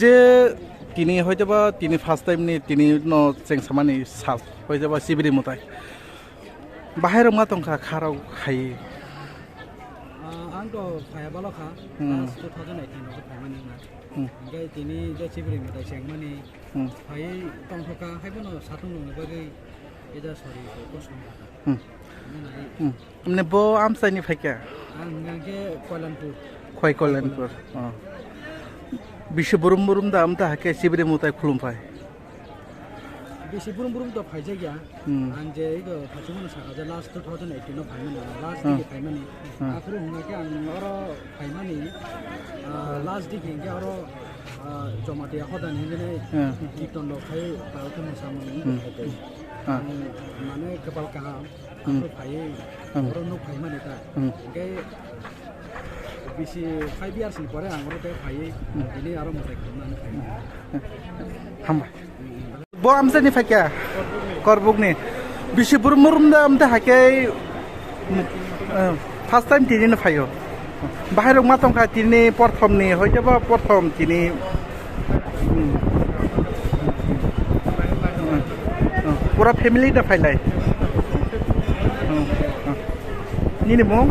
যে তিনি হয়তোবা তিনি ফার্স্ট টাইম নি তিনি ন চেংসামানি সাস হয়তোবা সিবিরি মতাই বাহিরাव मा दंखा खाराव खायो आंथ' फायाबाल'खा लास्ट 2018 आवसो फायमानि ना ओमफ्राय दिनै जे सिबिरि मेथाइ सेंमानि फायै दंथ'खा हायबोनो साथुं दंनो बागै एजा सरि कसम हमने बो आमसाइनि फायका आं नोंगे कल्याणपुर खय कल्याणपुर बिसु बुरुम बुरुम दा आमता हाके सिबिरि मताइ खुलुमफाय बेसे बुरुम बुरुम तो फायजा गया आं जे इको फाचुमन सागा लास्ट 2018 आव फायमानि लास्ट दिके फायमानि आखुरु हुनाके आं अरो फायमानि लास्ट दिके के अरो जमाटिया खदानि गने कीर्तन लखाय बारखौ मोसामोन माने कपाल काहा आखुरु फायै अरो नो फायमानि ता के बेसे 5 years नि परे आं अरो ते फायै दिनै अरो मोसाय खालामनानै फायमानि हामबाय बो आमसाइनि फायका करबुकनि बिसि बुरुम बुरुम दा आमता हाके फार्स्ट टाइम तिनिनो फायो बाहिराव मा दंखा तिनि प्रथमनि हयतोबा प्रथम तिनि पुरा फेमिलि दा फायलाय निनि मं